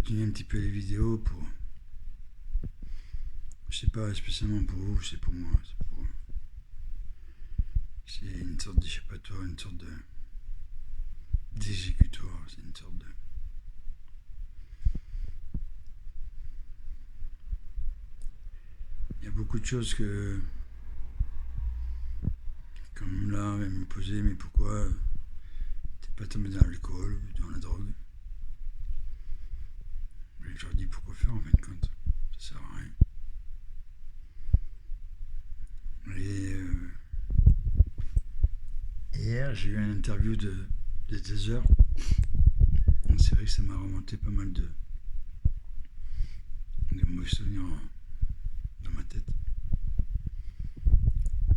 continuer un petit peu les vidéos pour, je sais pas spécialement pour vous, c'est pour moi, c'est une sorte d'échappatoire, une sorte d'exécutoire, c'est une sorte de... Il y a beaucoup de choses que, comme là, elle me posait, mais pourquoi t'es pas tombé dans l'alcool ou dans la drogue? Je leur dis pourquoi faire en fin de compte, ça sert à rien. Et hier, j'ai eu une interview de 2 heures. C'est vrai que ça m'a remonté pas mal de mauvais souvenirs dans ma tête.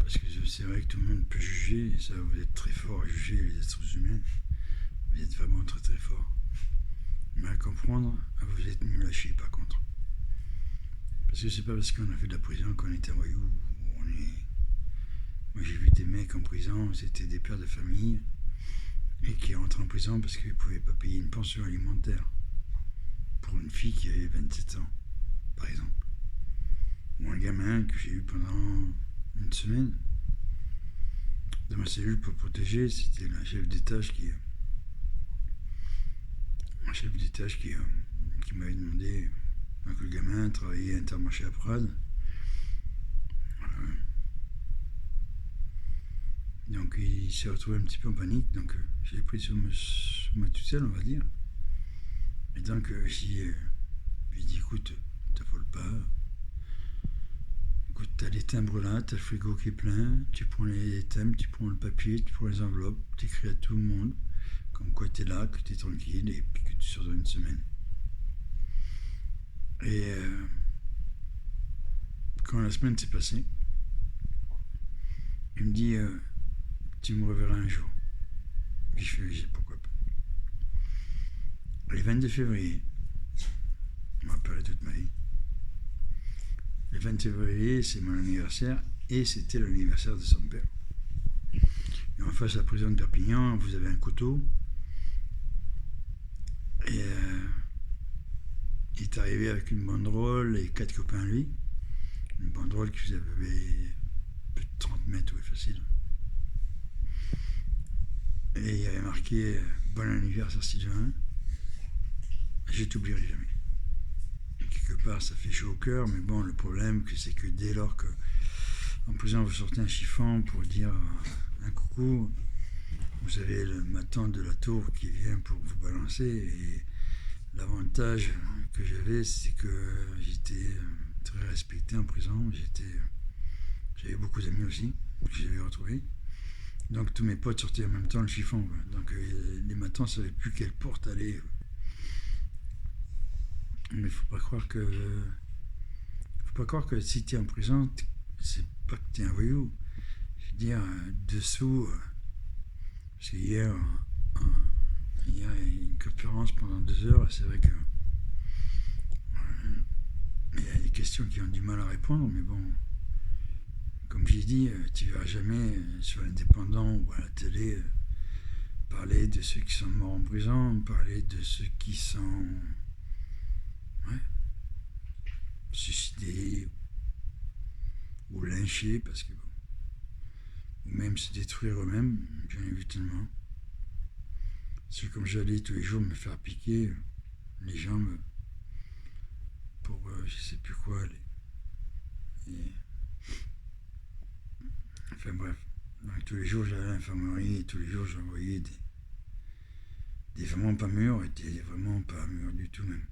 Parce que c'est vrai que tout le monde peut juger, et ça, vous êtes très fort à juger les êtres humains. Vous êtes vraiment très très fort. Mais à comprendre, vous êtes nul à chier par contre. Parce que c'est pas parce qu'on a fait de la prison qu'on est un voyou. Moi j'ai vu des mecs en prison, c'était des pères de famille, et qui rentrent en prison parce qu'ils ne pouvaient pas payer une pension alimentaire pour une fille qui avait 27 ans, par exemple. Ou un gamin que j'ai eu pendant une semaine dans ma cellule pour protéger, c'était un chef d'étage qui m'avait demandé, donc le gamin travaillait à Intermarché à Prades. Donc il s'est retrouvé un petit peu en panique, donc je l'ai pris sous ma tutelle, on va dire. Et donc j'ai dit écoute, t'affole pas. Écoute, t'as les timbres là, t'as le frigo qui est plein, tu prends les thèmes, tu prends le papier, tu prends les enveloppes, t'écris à tout le monde, comme quoi t'es là, que t'es tranquille et puis que tu sors dans une semaine. Et quand la semaine s'est passée, il me dit tu me reverras un jour. Puis je fais pourquoi pas. Le 22 février, je me rappellerai toute ma vie. Le 22 février, c'est mon anniversaire et c'était l'anniversaire de son père. Et en face à la prison de Perpignan, vous avez un couteau. Et il est arrivé avec une banderole et 4 copains à lui. Une banderole qui faisait plus de 30 mètres, oui, facile. Et il y avait marqué bon anniversaire Sylvain. Je t'oublierai jamais. Et quelque part, ça fait chaud au cœur, mais bon, le problème, c'est que dès lors que en prison vous sortez un chiffon pour dire un coucou, vous avez ma tante de la tour qui vient pour vous balancer. Et l'avantage que j'avais, c'est que j'étais très respecté en prison. J'avais beaucoup d'amis aussi que j'avais retrouvés. Donc tous mes potes sortaient en même temps le chiffon. Quoi. Donc les matins ne savaient plus quelle porte aller. Mais il ne faut pas croire que si tu es en prison, c'est pas que tu es un voyou. Je veux dire, dessous, parce qu'hier, il y a une conférence pendant 2 heures, et c'est vrai que il y a des questions qui ont du mal à répondre, mais bon, comme j'ai dit, tu ne verras jamais sur l'Indépendant ou à la télé parler de ceux qui sont morts en prison, parler de ceux qui sont suicidés ou lynchés, parce que ou même se détruire eux-mêmes, j'en ai vu tellement. Parce que comme j'allais tous les jours me faire piquer les jambes pour je sais plus quoi. Enfin bref, donc, tous les jours j'allais à l'infirmerie et tous les jours j'envoyais des vraiment pas mûrs et des vraiment pas mûrs du tout même.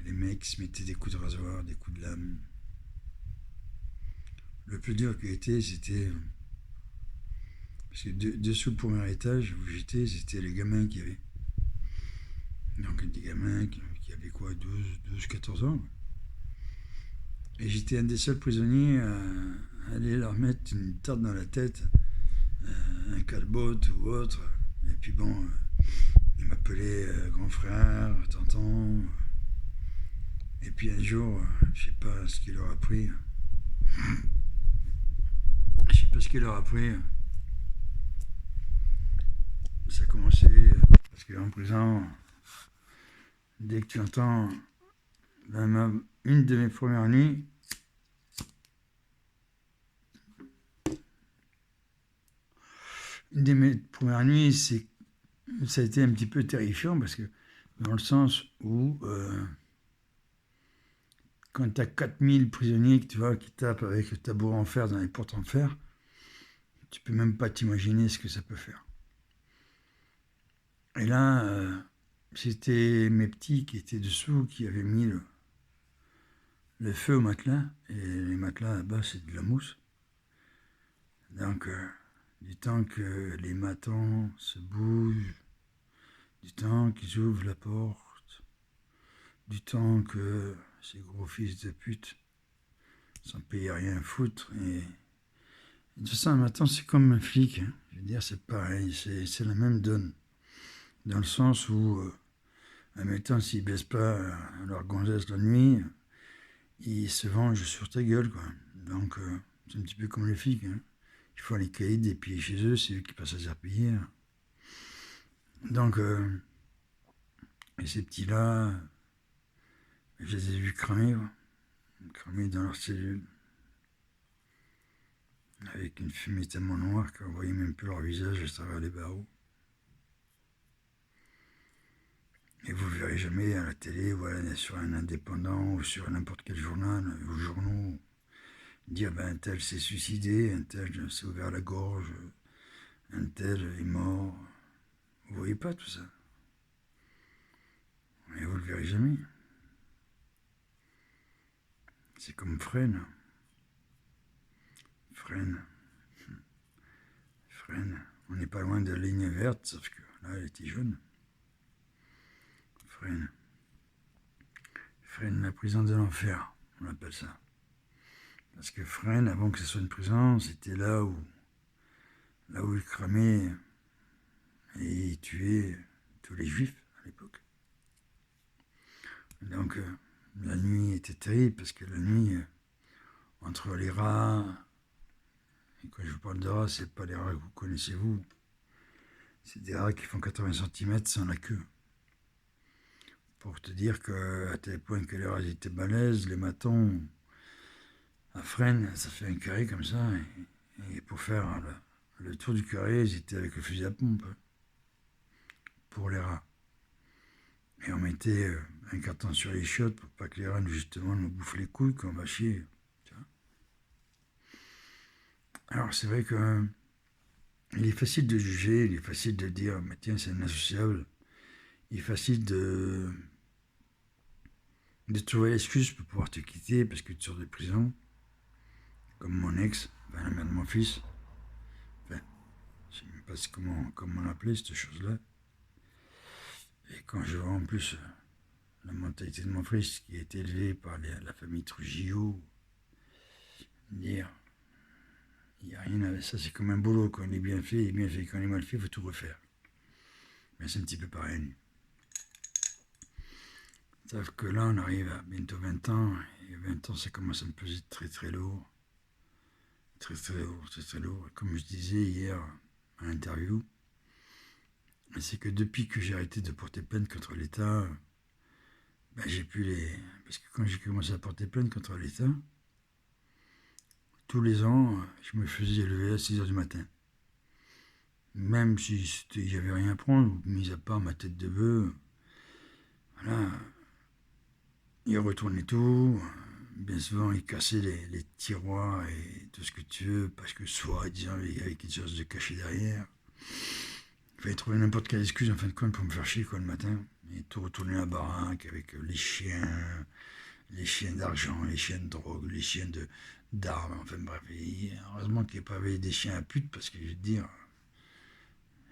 Les mecs se mettaient des coups de rasoir, des coups de lame. Le plus dur qui était, c'était... Parce que dessous le premier étage où j'étais, c'était les gamins qui avaient. Donc des gamins qui avaient quoi, 12, 14 ans. Et j'étais un des seuls prisonniers à aller leur mettre une tarte dans la tête, un calbot ou autre. Et puis bon, ils m'appelaient grand frère, tonton. Et puis un jour, je sais pas ce qu'il leur a pris. Ça a commencé parce qu'en prison, dès que tu entends une de mes premières nuits, ça a été un petit peu terrifiant parce que dans le sens où quand tu as 4000 prisonniers tu vois, qui tapent avec le tabouret en fer dans les portes en fer, tu peux même pas t'imaginer ce que ça peut faire. Et là, c'était mes petits qui étaient dessous, qui avaient mis le feu au matelas, et les matelas là-bas c'est de la mousse. Donc du temps que les matons se bougent, du temps qu'ils ouvrent la porte, du temps que ces gros fils de pute sans payer rien à foutre. Et de toute façon, un matin, c'est comme un flic. Hein. Je veux dire, c'est pareil, c'est la même donne. Dans le sens où, admettons, s'ils baissent pas leur gonzesse la nuit, ils se vengent sur ta gueule, quoi. Donc, c'est un petit peu comme les flics. Hein. Il faut aller cailler des pieds chez eux, c'est eux qui passent à serpillière. Donc, et ces petits-là, je les ai vus cramer dans leur cellule, avec une fumée tellement noire qu'on voyait même plus leur visage à travers les barreaux. Et vous ne verrez jamais à la télé ou sur un indépendant ou sur n'importe quel journal ou journaux dire un tel s'est suicidé, un tel s'est ouvert la gorge, un tel est mort. Vous ne voyez pas tout ça. Et vous ne le verrez jamais. C'est comme Fresnes. On n'est pas loin de la ligne verte, sauf que là, elle était jaune. Fresnes, la prison de l'enfer, on appelle ça. Parce que Fresnes, avant que ce soit une prison, c'était là où ils cramaient et ils tuaient tous les juifs à l'époque. Donc, la nuit était terrible, parce que la nuit, entre les rats, et quand je vous parle de rats, c'est pas les rats que vous connaissez vous, c'est des rats qui font 80 cm sans la queue. Pour te dire qu'à tel point que les rats étaient balèzes, les matons à Fresnes, ça fait un carré comme ça, et pour faire le tour du carré, ils étaient avec le fusil à pompe, pour les rats. Et on mettait un carton sur les chiottes pour pas que les rats, justement, nous bouffent les couilles quand on va chier. Alors c'est vrai que il est facile de juger, il est facile de dire, mais tiens, c'est un associable. Il est facile de trouver l'excuse pour pouvoir te quitter parce que tu sors de prison, comme mon ex, la mère de mon fils. Enfin, je ne sais même pas comment l'appeler, cette chose-là. Et quand je vois en plus la mentalité de mon fils qui a été élevé par la famille Trujillo, dire, il n'y a rien à ça, c'est comme un boulot, quand il est bien fait, il est bien fait, quand il est mal fait, il faut tout refaire. Mais c'est un petit peu pareil. Sauf que là, on arrive à bientôt 20 ans, et 20 ans, ça commence à me peser très très lourd. Très lourd. Comme je disais hier à l'interview, c'est que depuis que j'ai arrêté de porter plainte contre l'État, j'ai pu les... Parce que quand j'ai commencé à porter plainte contre l'État, tous les ans, je me faisais lever à 6h du matin. Même si j'avais rien à prendre, mis à part ma tête de bœuf, voilà. Ils retournaient tout. Bien souvent, ils cassaient les tiroirs et tout ce que tu veux, parce que soi-disant, il y avait quelque chose de caché derrière. Il fallait trouver n'importe quelle excuse, en fin de compte, pour me faire chier, quoi, le matin. Et tout retourner à la baraque avec les chiens d'argent, les chiens de drogue, les chiens d'armes, enfin bref. Et heureusement qu'il n'y ait pas eu des chiens à pute, parce que je vais te dire,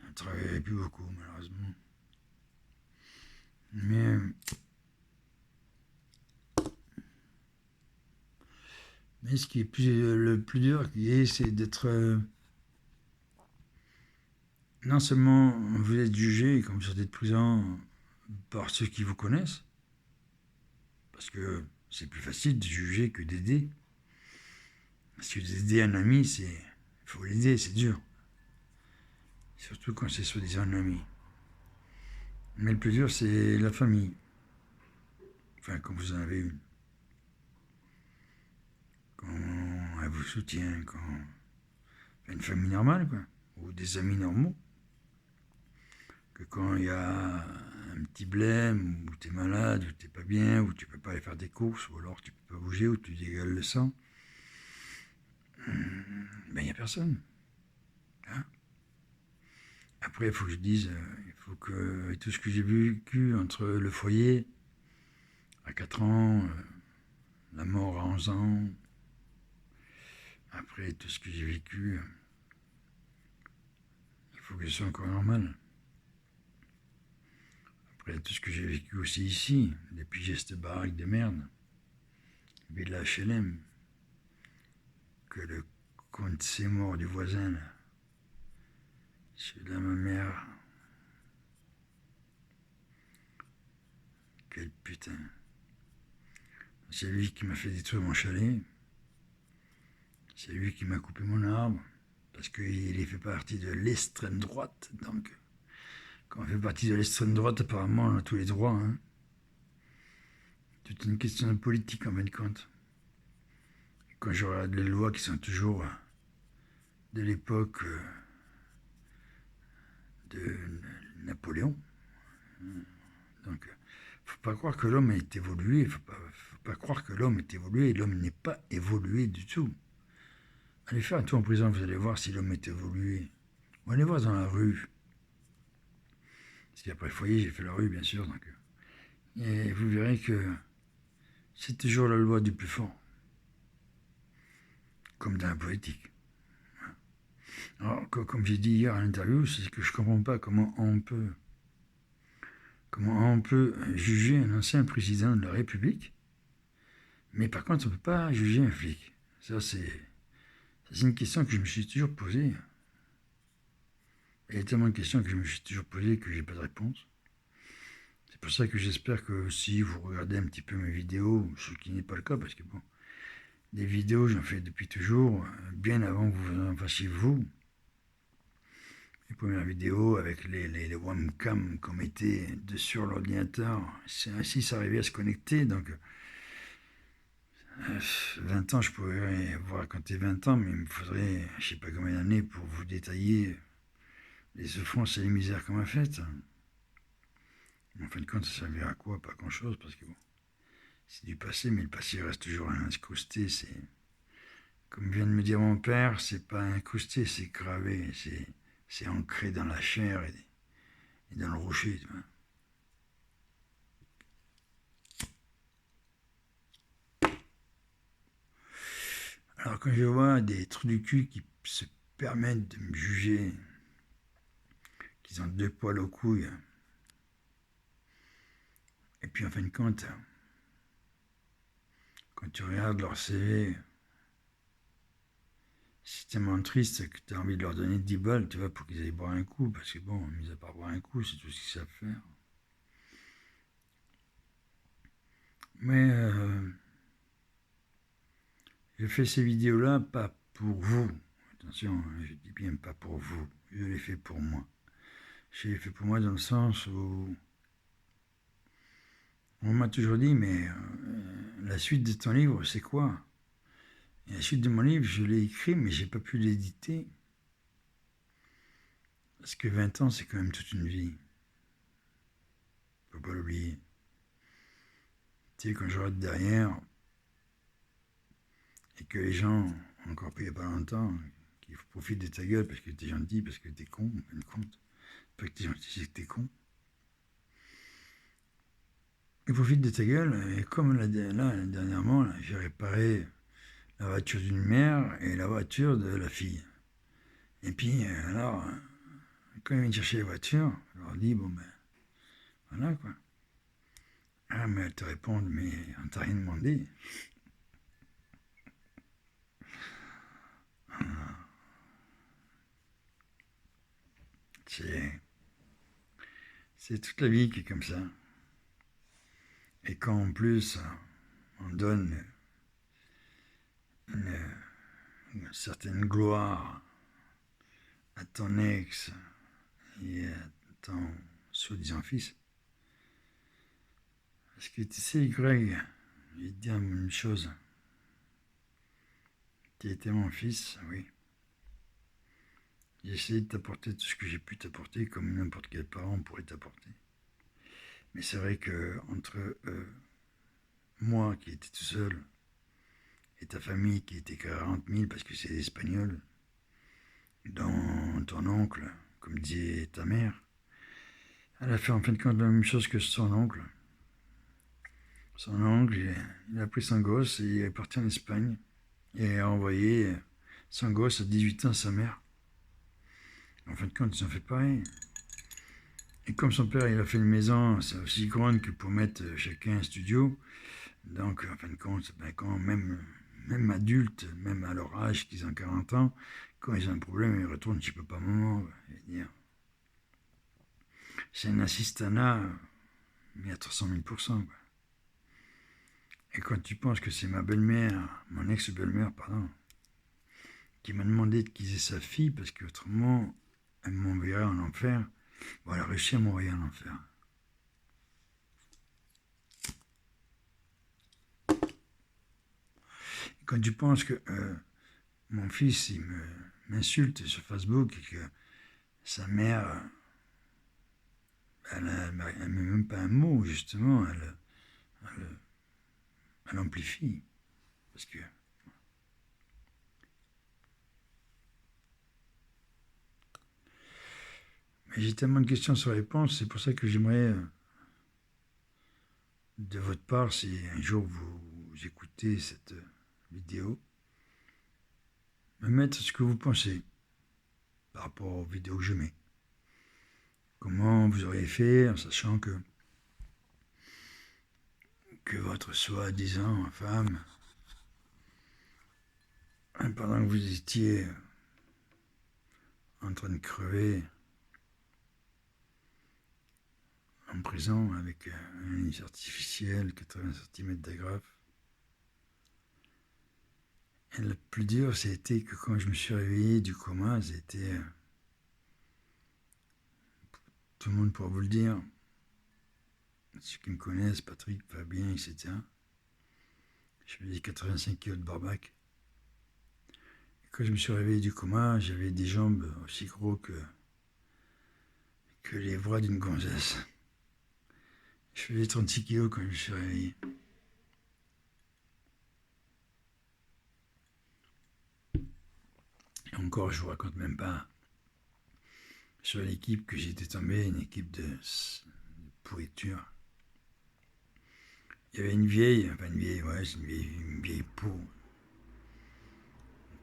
on ne travaillerait plus beaucoup, malheureusement. Mais ce qui est le plus dur, c'est d'être... non seulement vous êtes jugé quand vous sortez de prison par ceux qui vous connaissent, parce que c'est plus facile de juger que d'aider. Parce que d'aider un ami, il faut l'aider, c'est dur. Surtout quand c'est soi-disant un ami. Mais le plus dur, c'est la famille. enfin quand vous en avez une, quand elle vous soutient, quand enfin, une famille normale, quoi, ou des amis normaux, que quand il y a un petit blême, ou t'es malade, ou t'es pas bien, ou tu peux pas aller faire des courses, ou alors tu peux pas bouger, ou tu dégueules le sang, ben il n'y a personne. Hein. Après, il faut que je dise, il faut que tout ce que j'ai vécu entre le foyer à 4 ans, la mort à 11 ans, après tout ce que j'ai vécu, il faut que je sois encore normal. Après tout ce que j'ai vécu aussi ici, depuis j'ai cette baraque de merde, Villa HLM, que le compte c'est mort du voisin, là, celui de ma mère, quel putain. C'est lui qui m'a fait détruire mon chalet, c'est lui qui m'a coupé mon arbre, parce qu'il fait partie de l'extrême droite, donc quand on fait partie de l'extrême droite, apparemment on a tous les droits. Hein. C'est une question de politique en fin de compte. Quand je regarde les lois qui sont toujours de l'époque de Napoléon, donc faut pas croire que l'homme est évolué, faut pas croire que l'homme est évolué, l'homme n'est pas évolué du tout. Allez faire un tour en prison, vous allez voir si l'homme est évolué. Ou allez voir dans la rue. Parce qu'après le foyer, j'ai fait la rue, bien sûr. Donc, et vous verrez que c'est toujours la loi du plus fort. Comme dans la politique. Alors, comme j'ai dit hier à l'interview, c'est que je ne comprends pas comment on peut juger un ancien président de la République, mais par contre, on ne peut pas juger un flic. Ça, c'est une question que je me suis toujours posée. Il y a tellement de questions que je me suis toujours posées que j'ai pas de réponse. C'est pour ça que j'espère que si vous regardez un petit peu mes vidéos, ce qui n'est pas le cas, parce que bon, des vidéos j'en fais depuis toujours, bien avant que vous en fassiez vous. Les premières vidéos avec les webcams qu'on mettait sur l'ordinateur, si ça arrivait à se connecter, donc 20 ans, je pourrais vous raconter 20 ans, mais il me faudrait je sais pas combien d'années pour vous détailler les souffrances et les misères qu'on m'a faites. En fin de compte, ça servait à quoi? Pas grand-chose, parce que bon, c'est du passé, mais le passé reste toujours incrusté. C'est, comme vient de me dire mon père, c'est pas incrusté, c'est gravé, c'est ancré dans la chair et dans le rocher. Tu vois. Alors quand je vois des trous du cul qui se permettent de me juger, qu'ils ont 2 poils aux couilles, et puis en fin de compte, quand tu regardes leur CV, c'est tellement triste que tu as envie de leur donner 10 balles, tu vois, pour qu'ils aillent boire un coup, parce que bon, mis à part boire un coup, c'est tout ce qu'ils savent faire. Mais je fais ces vidéos-là pas pour vous. Attention, je dis bien pas pour vous. Je les fais pour moi. Je les fais pour moi dans le sens où on m'a toujours dit, mais la suite de ton livre, c'est quoi? Et la suite de mon livre, je l'ai écrit, mais j'ai pas pu l'éditer. Parce que 20 ans, c'est quand même toute une vie. Faut pas l'oublier. Tu sais, quand je regarde derrière, et que les gens, encore il n'y a pas longtemps, qui profitent de ta gueule parce que t'es gentil, parce que t'es con, en fin de compte. Pas que t'es gentil, c'est que t'es con. Ils profitent de ta gueule, et comme là dernièrement, là, j'ai réparé la voiture d'une mère et la voiture de la fille. Et puis, alors, quand ils viennent chercher les voitures, je leur dis, bon ben, voilà quoi. Ah, mais elles te répondent, mais on t'a rien demandé. C'est toute la vie qui est comme ça. Et quand en plus, on donne une certaine gloire à ton ex et à ton soi-disant fils, Parce que tu sais, Greg, je vais te dire une chose. Tu étais mon fils, oui. J'ai essayé de t'apporter tout ce que j'ai pu t'apporter, comme n'importe quel parent pourrait t'apporter. Mais c'est vrai que entre moi qui étais tout seul et ta famille qui était 40 000 parce que c'est des Espagnols, dont ton oncle, comme disait ta mère, elle a fait en fin de compte la même chose que son oncle. Son oncle, il a pris son gosse et il est parti en Espagne et a envoyé son gosse à 18 ans à sa mère. En fin de compte, ils ont fait pareil. Et comme son père, il a fait une maison, c'est aussi grande que pour mettre chacun un studio. Donc, en fin de compte, ben, quand même adultes, même à leur âge, qu'ils ont 40 ans, quand ils ont un problème, ils retournent chez papa, maman. C'est un assistanat, mais à 300 000%. Quoi. Et quand tu penses que c'est ma belle-mère, mon ex-belle-mère, pardon, qui m'a demandé de quitter sa fille, parce qu'autrement, elle m'enverrait en enfer, bon, elle a réussi à m'envoyer en enfer. Et quand tu penses que mon fils, il m'insulte sur Facebook et que sa mère, elle met même pas un mot, justement, elle amplifie. Parce que mais j'ai tellement de questions sans réponse, c'est pour ça que j'aimerais, de votre part, si un jour vous écoutez cette vidéo, me mettre ce que vous pensez par rapport aux vidéos que je mets. Comment vous auriez fait en sachant que votre soi-disant femme, pendant que vous étiez en train de crever en prison avec un hélice artificiel, 80 cm d'agrafe. Et le plus dur, c'était que quand je me suis réveillé du coma, c'était... tout le monde pourra vous le dire, ceux qui me connaissent, Patrick, Fabien, etc. Je faisais 85 kg de barbac. Et quand je me suis réveillé du coma, j'avais des jambes aussi gros que les bras d'une gonzesse. Je faisais 36 kg quand je me suis réveillé. Et encore, je vous raconte même pas sur l'équipe que j'étais tombé, une équipe de pourriture. Il y avait une vieille, enfin une vieille, ouais, c'est une vieille peau.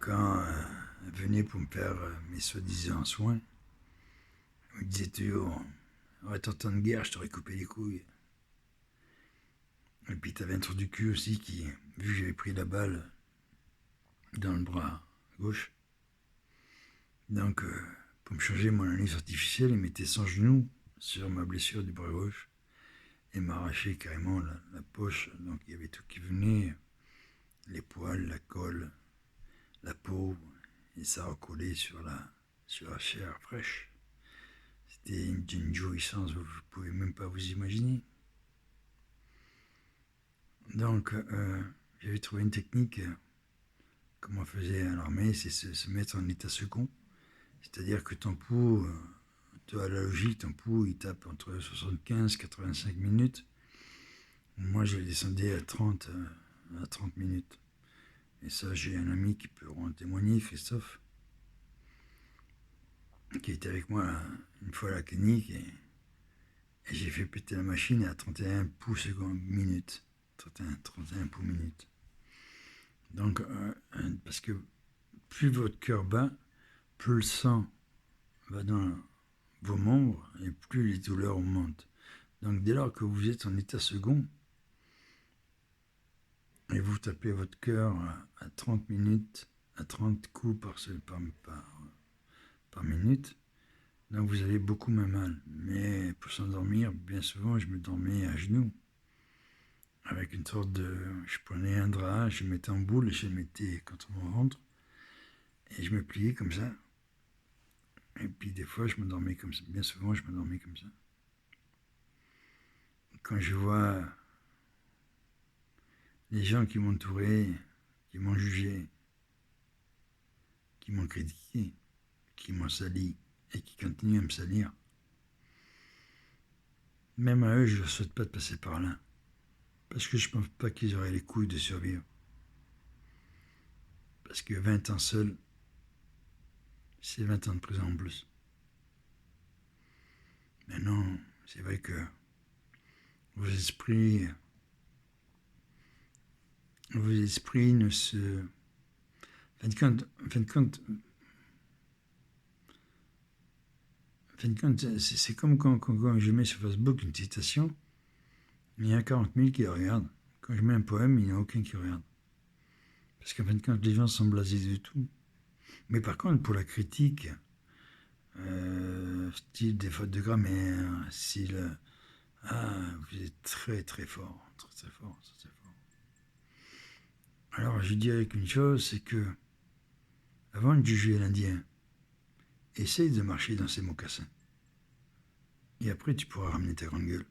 Quand elle venait pour me faire mes soi-disant soins, elle me disait toujours, aurait ton temps de guerre, je t'aurais coupé les couilles. Et puis t'avais un trou du cul aussi qui, vu que j'avais pris la balle dans le bras gauche, donc pour me changer mon analyse artificielle, il mettait son genou sur ma blessure du bras gauche et m'arrachait carrément la poche. Donc il y avait tout qui venait, les poils, la colle, la peau, et ça recollait sur la chair fraîche. C'était une jouissance, vous ne pouvez même pas vous imaginer. Donc, j'avais trouvé une technique, comme on faisait à l'armée, c'est se mettre en état second. C'est-à-dire que ton pouls, à la logique, ton pouls, il tape entre 75 et 85 minutes. Moi, je le descendais à 30 minutes. Et ça, j'ai un ami qui peut en témoigner, Christophe, qui était avec moi une fois à la clinique, et j'ai fait péter la machine à 31 pouces secondes minute. 31 pouces minute. Donc, parce que plus votre cœur bat, plus le sang va dans vos membres et plus les douleurs montent. Donc, dès lors que vous êtes en état second, et vous tapez votre cœur à 30 minutes, à 30 coups par minute, donc vous avez beaucoup moins mal. Mais pour s'endormir, bien souvent, je me dormais à genoux. Avec une sorte de... Je prenais un drap, je le mettais en boule et je le mettais contre mon ventre. Et je me pliais comme ça. Et puis des fois, je me dormais comme ça. Bien souvent, je me dormais comme ça. Quand je vois les gens qui m'entouraient, qui m'ont jugé, qui m'ont critiqué, qui m'ont sali et qui continuent à me salir, même à eux, je ne leur souhaite pas de passer par là. Parce que je ne pense pas qu'ils auraient les couilles de survivre. Parce que 20 ans seul, c'est 20 ans de prison en plus. Maintenant, c'est vrai que vos esprits ne se... En fin de compte, c'est comme quand je mets sur Facebook une citation, il y a 40 000 qui regardent. Quand je mets un poème, il n'y en a aucun qui regarde. Parce qu'en fin de compte, les gens sont blasés de tout. Mais par contre, pour la critique, style des fautes de grammaire, style vous êtes très très fort, très très fort, très, très fort. Alors je dirais qu'une chose, c'est que avant de juger l'Indien, essaye de marcher dans ses mocassins. Et après, tu pourras ramener ta grande gueule.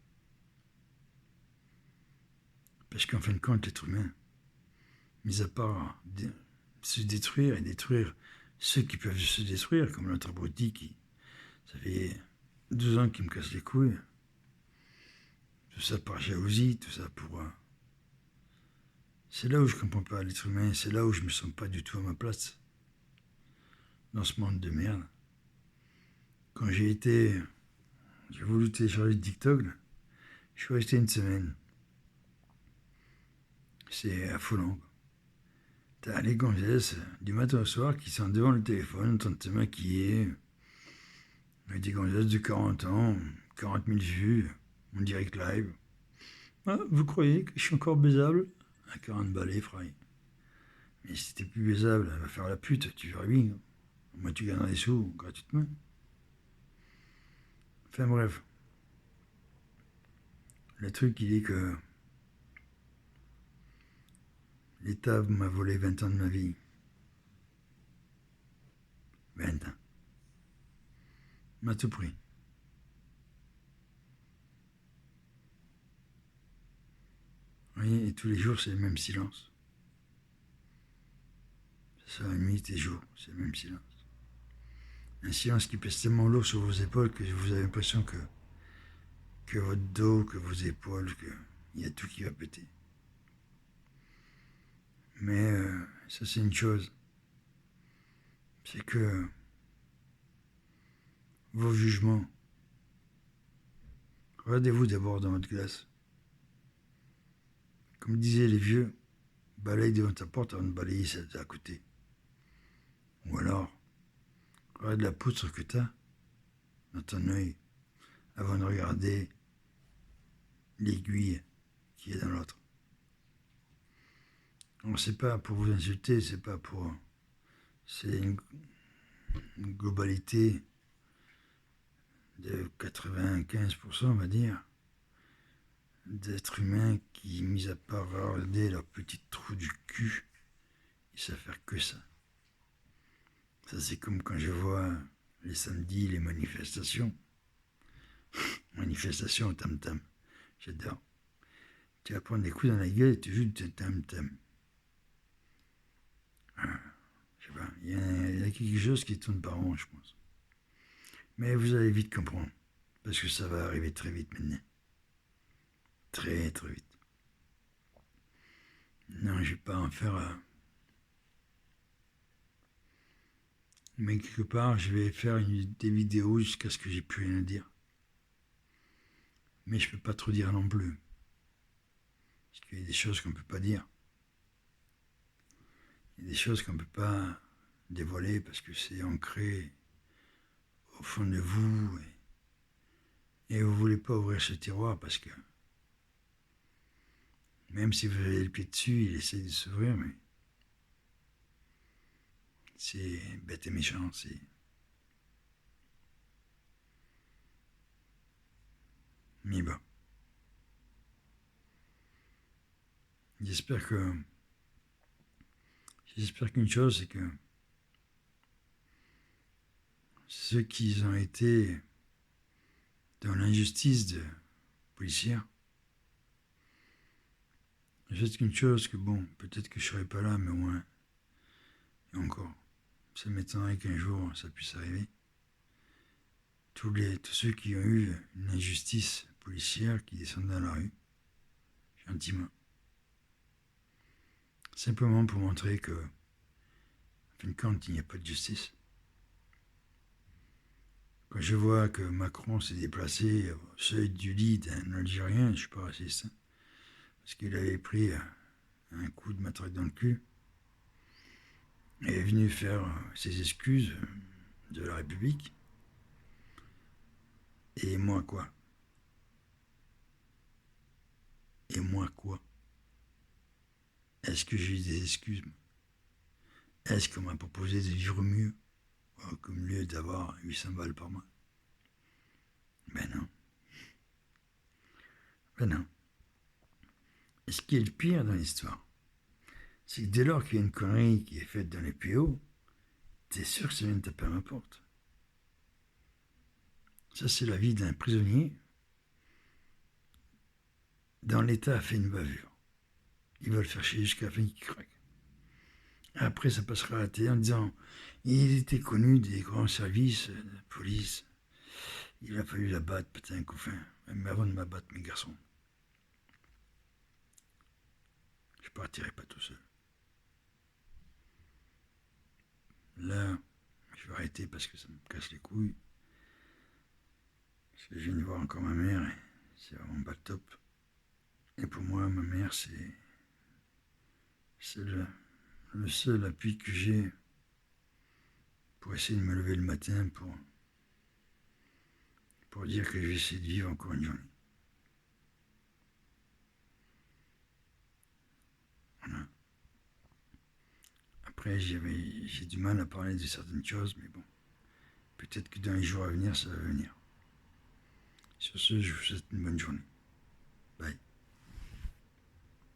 Parce qu'en fin de compte, l'être humain, mis à part se détruire et détruire ceux qui peuvent se détruire, comme notre abruti qui, ça fait 12 ans qu'il me casse les couilles, tout ça par jalousie, tout ça pour... C'est là où je comprends pas l'être humain, c'est là où je me sens pas du tout à ma place. Dans ce monde de merde. Quand j'ai voulu télécharger TikTok, là, je suis resté une semaine. C'est affolant. T'as les gonzesses du matin au soir qui sont devant le téléphone en train de se maquiller. Avec des gonzesses de 40 ans, 40 000 vues, en direct live. Ah, vous croyez que je suis encore baisable? À 40 balais, fry. Mais si t'es plus baisable, elle va faire la pute, tu verras bien. Moi, tu gagneras des sous gratuitement. Enfin bref. Le truc, il est que l'État m'a volé 20 ans de ma vie. 20 ans. M'a tout pris. Oui, et tous les jours, c'est le même silence. C'est ça, nuit et jour, c'est le même silence. Un silence qui pèse tellement lourd sur vos épaules que vous avez l'impression que votre dos, que vos épaules, qu'il y a tout qui va péter. Mais ça, c'est une chose. C'est que vos jugements, regardez-vous d'abord dans votre glace. Comme disaient les vieux, balaye devant ta porte avant de balayer celle d'à côté. Ou alors, regarde la poutre que tu as dans ton œil avant de regarder l'aiguille qui est dans l'autre. Alors, c'est pas pour vous insulter, c'est pas pour... C'est une globalité de 95%, on va dire, d'êtres humains qui, mis à part regarder leur petit trou du cul, ils savent faire que ça. Ça, c'est comme quand je vois les samedis, les manifestations. Manifestations au tam-tam. J'adore. Tu vas prendre des coups dans la gueule et tu joues du tam-tam. Je sais pas, il y a quelque chose qui tourne par rond, je pense. Mais vous allez vite comprendre. Parce que ça va arriver très vite maintenant. Très très vite. Non, je vais pas en faire... Mais quelque part, je vais faire des vidéos jusqu'à ce que j'ai plus rien à dire. Mais je peux pas trop dire non plus. Parce qu'il y a des choses qu'on peut pas dire. Il y a des choses qu'on peut pas dévoiler parce que c'est ancré au fond de vous. Et vous voulez pas ouvrir ce tiroir parce que même si vous avez le pied dessus, il essaie de s'ouvrir, mais c'est bête et méchant, c'est... Mais bon. J'espère qu'une chose, c'est que ceux qui ont été dans l'injustice policière, Juste qu'une chose que bon, peut-être que je serai pas là, mais au moins, et encore, ça m'étonnerait qu'un jour ça puisse arriver. Tous ceux qui ont eu une injustice policière qui descendent dans la rue, gentiment. Simplement pour montrer que, en fin de compte, il n'y a pas de justice. Quand je vois que Macron s'est déplacé au seuil du lit d'un Algérien, je ne suis pas raciste, hein, parce qu'il avait pris un coup de matraque dans le cul, et est venu faire ses excuses de la République. Et moi quoi? Et moi quoi? Est-ce que j'ai eu des excuses? Est-ce qu'on m'a proposé de vivre mieux, comme lieu d'avoir 800 balles par mois? Ben non. Ben non. Et ce qui est le pire dans l'histoire, c'est que dès lors qu'il y a une connerie qui est faite dans les PO, t'es sûr que ça vient de taper à ma porte. Ça, c'est la vie d'un prisonnier. Dans l'État a fait une bavure. Ils veulent faire chier jusqu'à la fin qu'il craque. Après, ça passera à la télé en disant il était connu des grands services de police. Il a fallu la battre, putain, couffin. Même avant de m'abattre, mes garçons. Je partirai pas tout seul. Là, je vais arrêter parce que ça me casse les couilles. Parce que je viens de voir encore ma mère et c'est vraiment pas le top. Et pour moi, ma mère, c'est le seul appui que j'ai pour essayer de me lever le matin pour dire que je vais essayer de vivre encore une journée. Voilà. Après, j'ai du mal à parler de certaines choses, mais bon, peut-être que dans les jours à venir, ça va venir. Sur ce, je vous souhaite une bonne journée. Bye.